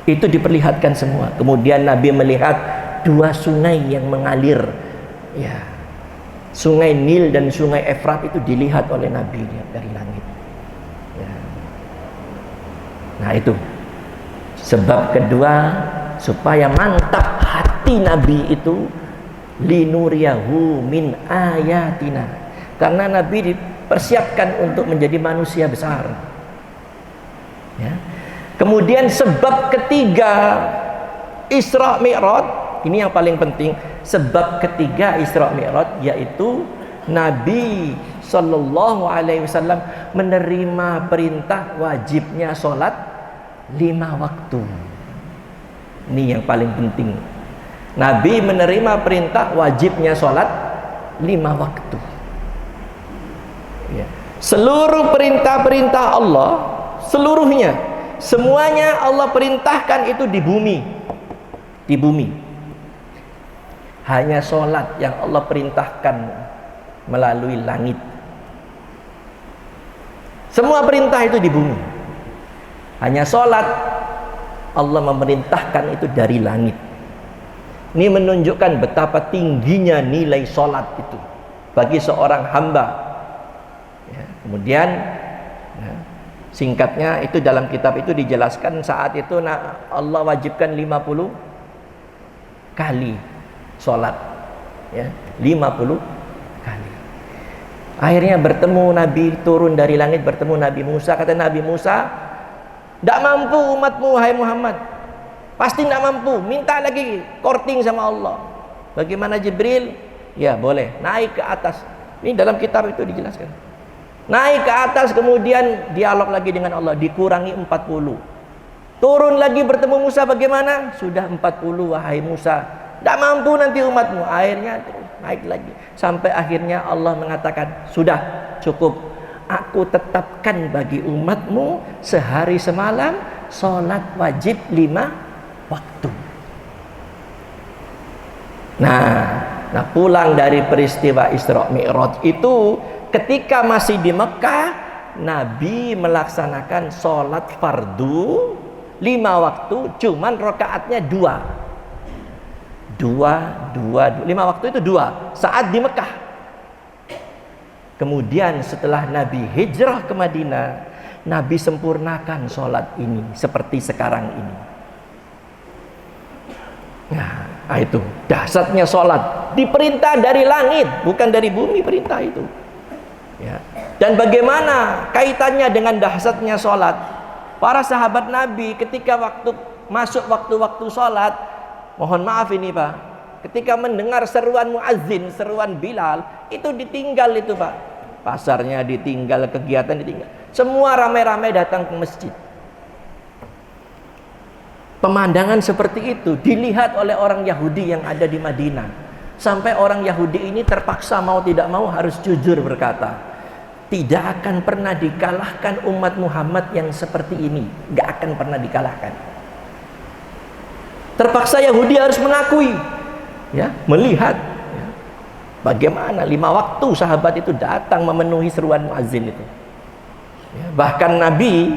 Itu diperlihatkan semua. Kemudian Nabi melihat 2 sungai yang mengalir, ya. Sungai Nil dan Sungai Efrat itu dilihat oleh Nabi dari langit. Ya. Nah itu sebab kedua, supaya mantap hati Nabi itu, linuriyahu min ayatina. Karena Nabi dipersiapkan untuk menjadi manusia besar. Ya. Kemudian sebab ketiga Isra Mi'raj, ini yang paling penting. Sebab ketiga Isra Mi'raj yaitu Nabi Sallallahu Alaihi Wasallam menerima perintah wajibnya sholat 5 waktu. Ini yang paling penting. Nabi menerima perintah wajibnya sholat 5 waktu. Ya. Seluruh perintah-perintah Allah, seluruhnya, semuanya Allah perintahkan itu di bumi. Di bumi. Hanya sholat yang Allah perintahkan melalui langit. Semua perintah itu di bumi. Hanya sholat Allah memerintahkan itu dari langit. Ini menunjukkan betapa tingginya nilai sholat itu bagi seorang hamba. Ya, kemudian ya, singkatnya itu dalam kitab itu dijelaskan saat itu Allah wajibkan 50 kali sholat, ya, 50 kali. Akhirnya bertemu Nabi, turun dari langit bertemu Nabi Musa. Kata Nabi Musa, tidak mampu umatmu hai Muhammad, pasti tidak mampu, minta lagi korting sama Allah. Bagaimana Jibril? Ya boleh, naik ke atas. Ini dalam kitab itu dijelaskan. Naik ke atas, kemudian dialog lagi dengan Allah, dikurangi 40. Turun lagi bertemu Musa, bagaimana? Sudah 40 wahai Musa, tidak mampu nanti umatmu. Akhirnya terus naik lagi, sampai akhirnya Allah mengatakan, sudah cukup, aku tetapkan bagi umatmu sehari semalam sholat wajib 5 waktu. Nah pulang dari peristiwa Isra Mi'raj itu, ketika masih di Mekah, Nabi melaksanakan sholat fardu 5 waktu, cuman rakaatnya 2. 5 waktu itu 2 saat di Mekah. Kemudian setelah Nabi hijrah ke Madinah, Nabi sempurnakan sholat ini seperti sekarang ini. Nah, itu dahsyatnya sholat. Diperintah dari langit, bukan dari bumi perintah itu. Ya. Dan bagaimana kaitannya dengan dahsyatnya sholat? Para sahabat Nabi ketika masuk waktu-waktu sholat, mohon maaf ini Pak, ketika mendengar seruan muazzin, seruan Bilal, itu ditinggal itu Pak. Pasarnya ditinggal, kegiatan ditinggal. Semua ramai-ramai datang ke masjid. Pemandangan seperti itu dilihat oleh orang Yahudi yang ada di Madinah. Sampai orang Yahudi ini terpaksa mau tidak mau harus jujur berkata, tidak akan pernah dikalahkan umat Muhammad yang seperti ini. Gak akan pernah dikalahkan. Terpaksa Yahudi harus mengakui, ya, melihat ya, bagaimana 5 waktu sahabat itu datang memenuhi seruan muazzin itu. Ya, bahkan Nabi,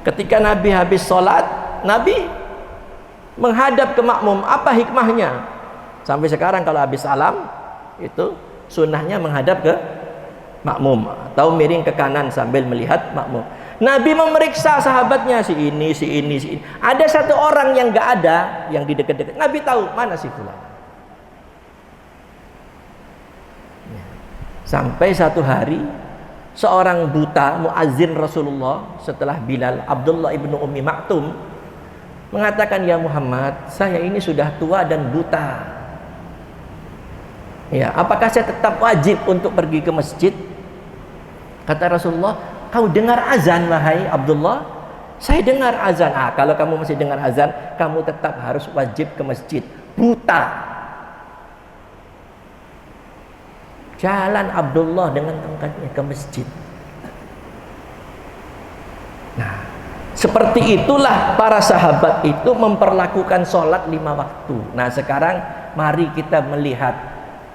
ketika Nabi habis sholat, Nabi menghadap ke makmum. Apa hikmahnya? Sampai sekarang kalau habis salam, itu sunnahnya menghadap ke makmum atau miring ke kanan sambil melihat makmum. Nabi memeriksa sahabatnya, si ini. Ada satu orang yang gak ada, yang di dekat-dekat. Nabi tahu mana si fulan. Sampai satu hari seorang buta muazzin Rasulullah setelah Bilal, Abdullah ibnu Ummi Maktum, mengatakan, ya Muhammad, saya ini sudah tua dan buta. Ya, apakah saya tetap wajib untuk pergi ke masjid? Kata Rasulullah, kau dengar azan wahai Abdullah? Saya dengar azan. Kalau kamu masih dengar azan, kamu tetap harus wajib ke masjid. Buta. Jalan Abdullah dengan tongkatnya ke masjid. Nah, seperti itulah para sahabat itu memperlakukan sholat 5 waktu. Nah, sekarang mari kita melihat,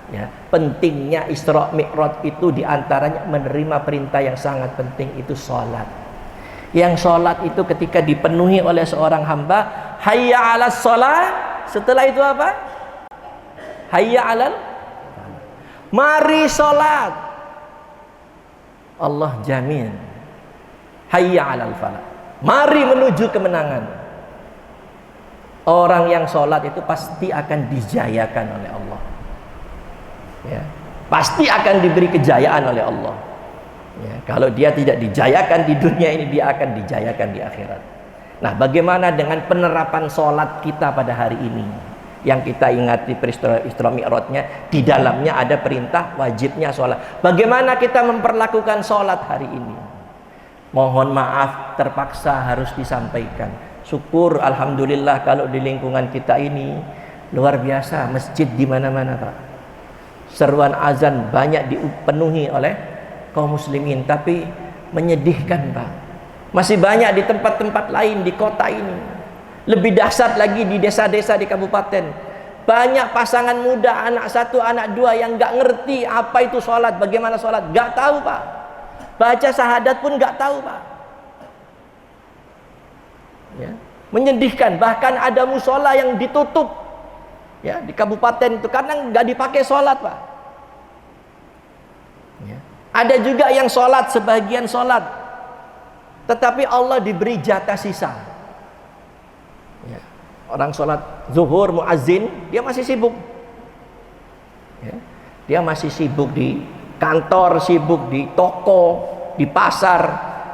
ya, pentingnya Isra Mi'raj itu diantaranya menerima perintah yang sangat penting, itu sholat. Yang sholat itu ketika dipenuhi oleh seorang hamba, hayya 'alas sholat. Setelah itu apa? Hayya 'alal, mari sholat. Allah jamin, hayya 'alal falah, mari menuju kemenangan. Orang yang sholat itu pasti akan dijayakan oleh Allah. Ya, pasti akan diberi kejayaan oleh Allah. Ya, kalau dia tidak dijayakan di dunia ini, dia akan dijayakan di akhirat. Nah, bagaimana dengan penerapan sholat kita pada hari ini? Yang kita ingat di peristiwa Isra Mi'rajnya, di dalamnya ada perintah wajibnya sholat. Bagaimana kita memperlakukan sholat hari ini? Mohon maaf, terpaksa harus disampaikan. Syukur, alhamdulillah kalau di lingkungan kita ini luar biasa, masjid di mana-mana Pak. Seruan azan banyak dipenuhi oleh kaum muslimin, tapi menyedihkan Pak, masih banyak di tempat-tempat lain di kota ini. Lebih dahsyat lagi di desa-desa di kabupaten, banyak pasangan muda, anak 1, anak 2 yang gak ngerti apa itu sholat, bagaimana sholat, gak tahu Pak. Baca syahadat pun gak tahu Pak. Ya, menyedihkan. Bahkan ada musola yang ditutup, ya, di kabupaten itu karena nggak dipakai sholat Pak. Ya. Ada juga yang sholat, sebagian sholat, tetapi Allah diberi jatah sisa. Ya. Orang sholat zuhur muazzin, dia masih sibuk. Ya. Dia masih sibuk di kantor, sibuk di toko, di pasar,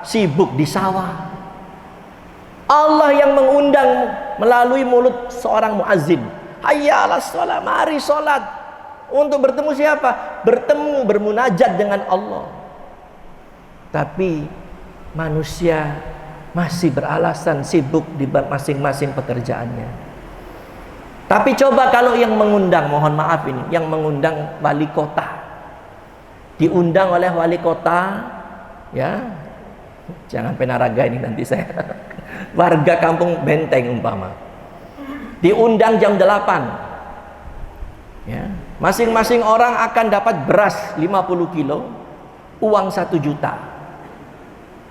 sibuk di sawah. Allah yang mengundang melalui mulut seorang muazzin, hayya 'alas shalah, mari sholat. Untuk bertemu siapa? Bertemu, bermunajat dengan Allah. Tapi manusia masih beralasan sibuk di masing-masing pekerjaannya. Tapi coba kalau yang mengundang, mohon maaf ini, yang mengundang wali kota, diundang oleh wali kota, ya, jangan Penaraga ini nanti saya warga kampung Benteng umpama, diundang jam 8, ya, masing-masing orang akan dapat beras 50 kilo, uang 1 juta.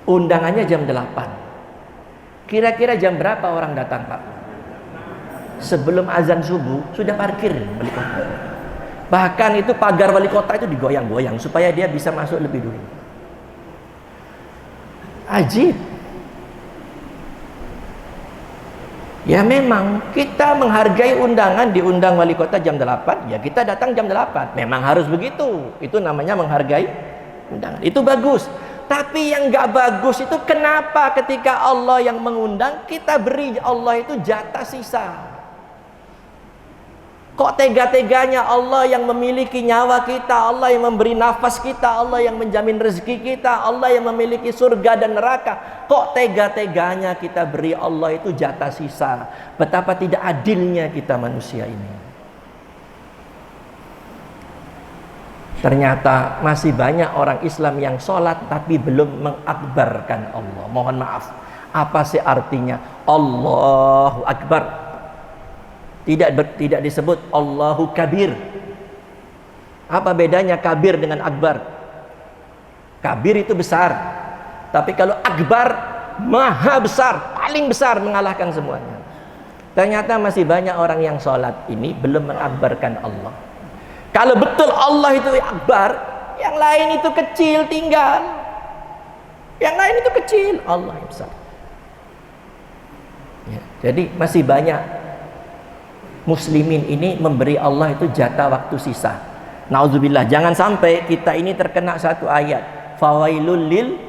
Undangannya jam 8. Kira-kira jam berapa orang datang Pak? Sebelum azan subuh sudah parkir balik kota. Bahkan itu pagar wali kota itu digoyang-goyang supaya dia bisa masuk lebih dulu. Ajib. Ya memang kita menghargai undangan, diundang wali kota jam 8, ya kita datang jam 8. Memang harus begitu. Itu namanya menghargai undangan. Itu bagus. Tapi yang gak bagus itu kenapa ketika Allah yang mengundang, kita beri Allah itu jatah sisa. Kok tega-teganya Allah yang memiliki nyawa kita, Allah yang memberi nafas kita, Allah yang menjamin rezeki kita, Allah yang memiliki surga dan neraka. Kok tega-teganya kita beri Allah itu jatah sisa. Betapa tidak adilnya kita manusia ini. Ternyata masih banyak orang Islam yang sholat tapi belum mengakbarkan Allah. Mohon maaf, apa sih artinya Allahu Akbar? Tidak disebut Allahu Kabir. Apa bedanya kabir dengan akbar? Kabir itu besar, tapi kalau akbar maha besar, paling besar, mengalahkan semuanya. Ternyata masih banyak orang yang sholat ini belum mengakbarkan Allah. Kalau betul Allah itu akbar, yang lain itu kecil tinggal. Yang lain itu kecil, Allah yang besar. Ya, jadi masih banyak muslimin ini memberi Allah itu jatah waktu sisa. Nauzubillah, jangan sampai kita ini terkena satu ayat, fawailul lil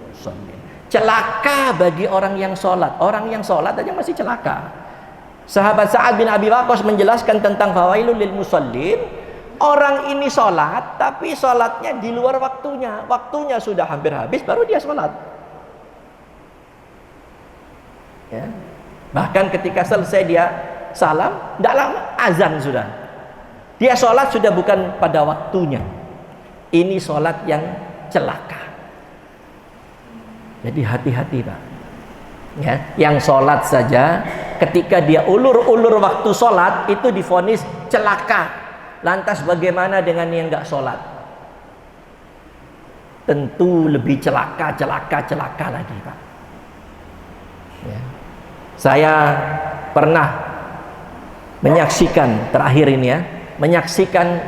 musallin. Celaka bagi orang yang sholat. Orang yang sholat aja masih celaka. Sahabat Sa'ad bin Abi Waqqas menjelaskan tentang fawailul lil musallin. Orang ini sholat, tapi sholatnya di luar waktunya. Waktunya sudah hampir habis, baru dia sholat. Ya. Bahkan ketika selesai dia salam, tidak lama azan sudah. Dia sholat sudah bukan pada waktunya. Ini sholat yang celaka. Jadi hati-hati Pak. Ya, yang sholat saja ketika dia ulur-ulur waktu sholat itu divonis celaka. Lantas bagaimana dengan yang nggak sholat? Tentu lebih celaka lagi Pak. Ya. Saya pernah menyaksikan terakhir ini ya, menyaksikan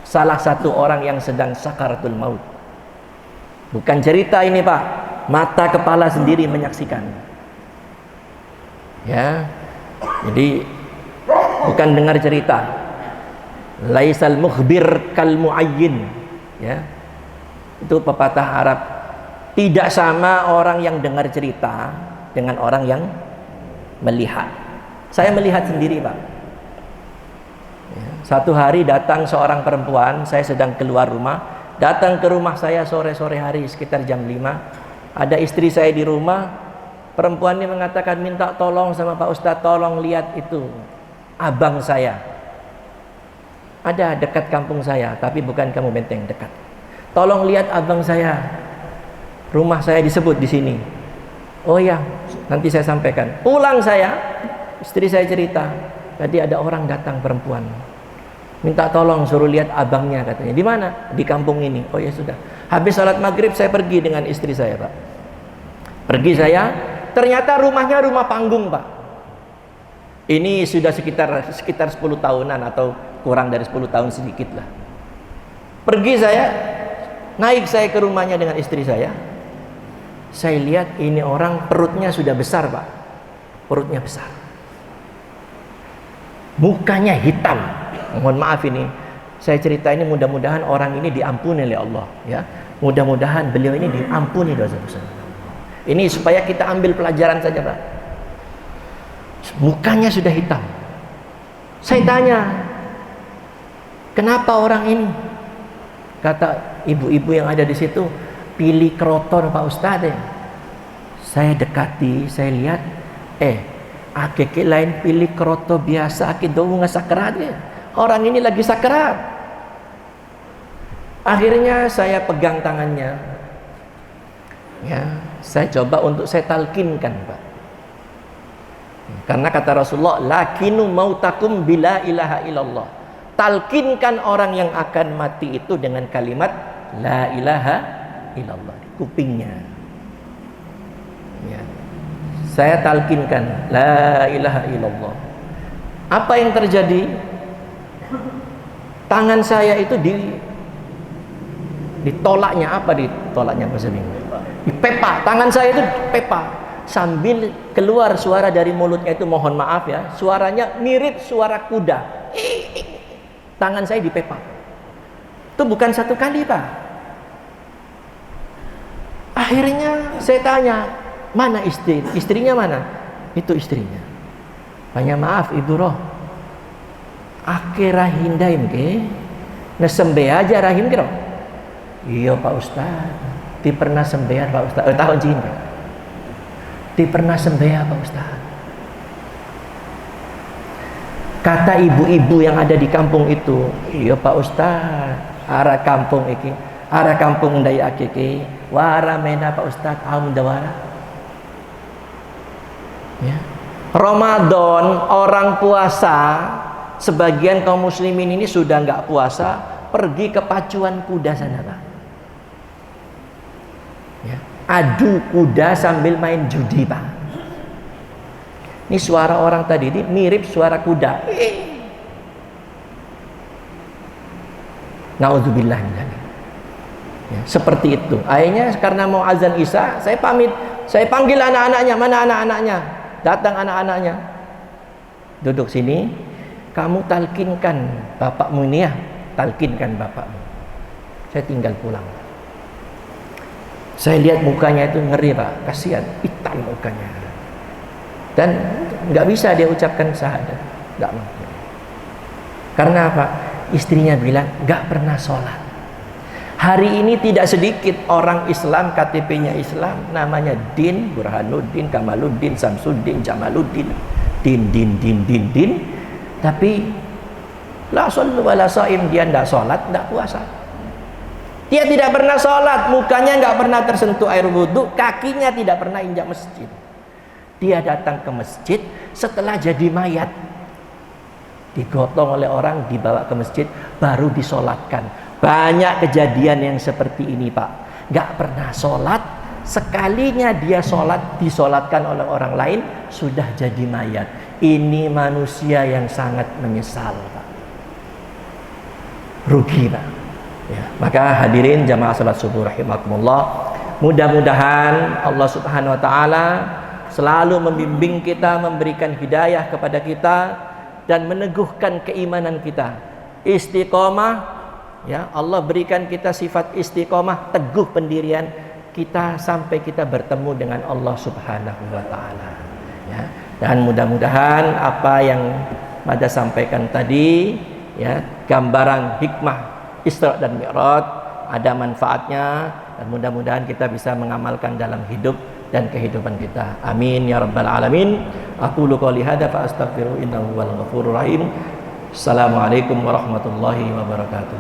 salah satu orang yang sedang sakaratul maut. Bukan cerita ini Pak, mata kepala sendiri menyaksikan. Ya, jadi bukan dengar cerita. Laisal mukhbir kal muayyin. Ya, itu pepatah Arab. Tidak sama orang yang dengar cerita dengan orang yang melihat. Saya melihat sendiri Pak. Ya, satu hari datang seorang perempuan, saya sedang keluar rumah, datang ke rumah saya sore-sore hari sekitar jam 5. Ada istri saya di rumah. Perempuan ini mengatakan, minta tolong sama Pak Ustadz, tolong lihat itu abang saya. Ada dekat kampung saya, tapi bukan Kamu Benteng, dekat. Tolong lihat abang saya. Rumah saya disebut di sini. Oh ya, nanti saya sampaikan. Pulang saya, istri saya cerita, tadi ada orang datang perempuan, minta tolong suruh lihat abangnya katanya. Di mana? Di kampung ini. Oh ya sudah. Habis sholat maghrib saya pergi dengan istri saya Pak. Pergi saya, ternyata rumahnya rumah panggung Pak. Ini sudah sekitar 10 tahunan atau kurang dari 10 tahun sedikit lah. Pergi saya, naik saya ke rumahnya dengan istri saya. Saya lihat ini orang perutnya sudah besar Pak. Perutnya besar. Mukanya hitam. Mohon maaf ini, saya cerita ini mudah-mudahan orang ini diampuni oleh Allah ya. Mudah-mudahan beliau ini diampuni dosa-dosa. Ini supaya kita ambil pelajaran saja Pak. Mukanya sudah hitam. Saya tanya, kenapa orang ini? Kata ibu-ibu yang ada di situ, pilih kroton Pak Ustadz. Saya dekati, saya lihat, akeke lain pilih kroto biasa, akik doang nggak sakrat ya. Orang ini lagi sakrat. Akhirnya saya pegang tangannya, ya, saya coba untuk saya talkinkan Pak. Karena kata Rasulullah, lakinu mautakum bila ilaha illallah. Talkinkan orang yang akan mati itu dengan kalimat la ilaha illallah di kupingnya. Ya. Saya talkinkan la ilaha illallah. Apa yang terjadi? Tangan saya itu ditolaknya, apa ditolaknya bahasa Inggris? Dipepa. Tangan saya itu pepa. Sambil keluar suara dari mulutnya itu, mohon maaf ya, suaranya mirip suara kuda. Tangan saya dipepa. Itu bukan satu kali, Pak. Akhirnya saya tanya, mana istri? Istrinya mana? Itu istrinya. Banyak maaf Ibu Roh, ake rahim ke nesembe aja rahim kira. Iya Pak Ustaz, ti pernah sembear Pak Ustaz. Tahun cinta. Ti pernah sembear Pak Ustaz. Kata ibu-ibu yang ada di kampung itu, iya Pak Ustaz, arah kampung iki, arah kampung ndai akeke, wara mena Pak Ustaz, aum dawara. Ya. Ramadan orang puasa, sebagian kaum muslimin ini sudah nggak puasa, pergi ke pacuan kuda sana, Pak. Ya. Adu kuda sambil main judi, Pak. Ini suara orang tadi ini mirip suara kuda. Nauzubillah min dzalik. Ya, seperti itu. Akhirnya karena mau azan Isya, saya pamit. Saya panggil anak-anaknya, mana anak-anaknya? Datang anak-anaknya. Duduk sini. Kamu talkinkan bapakmu ini ya. Talkinkan bapakmu. Saya tinggal pulang. Saya lihat mukanya itu ngeri, Pak. Kasihan, hitam mukanya. Dan nggak bisa dia ucapkan syahadat. Nggak mungkin. Karena apa? Istrinya bilang nggak pernah sholat. Hari ini tidak sedikit orang Islam, KTP-nya Islam, namanya Din, Burhanuddin, Kamaluddin, Samsuddin, Jamaluddin, Din. Tapi la shollu wa la shaim, dia tidak sholat, tidak puasa. Dia tidak pernah sholat, mukanya nggak pernah tersentuh air wudhu, kakinya tidak pernah injak masjid. Dia datang ke masjid setelah jadi mayat, digotong oleh orang, dibawa ke masjid, baru disolatkan. Banyak kejadian yang seperti ini, Pak. Gak pernah sholat, sekalinya dia sholat, disolatkan oleh orang lain, sudah jadi mayat. Ini manusia yang sangat menyesal, Pak. Rugi, Pak. Ya, maka hadirin jamaah salat subuh rahimakumullah, mudah-mudahan Allah Subhanahu wa taala selalu membimbing kita, memberikan hidayah kepada kita dan meneguhkan keimanan kita. Istiqomah, ya, Allah berikan kita sifat istiqomah, teguh pendirian kita sampai kita bertemu dengan Allah Subhanahu wa taala. Ya, dan mudah-mudahan apa yang Mada sampaikan tadi, ya, gambaran hikmah Isra dan Mi'raj ada manfaatnya, dan mudah-mudahan kita bisa mengamalkan dalam hidup dan kehidupan kita. Amin ya rabbal alamin. Aqulu qouli hadza fa astaghfiru innahu wal ghafurur rahim. Assalamualaikum warahmatullahi wabarakatuh.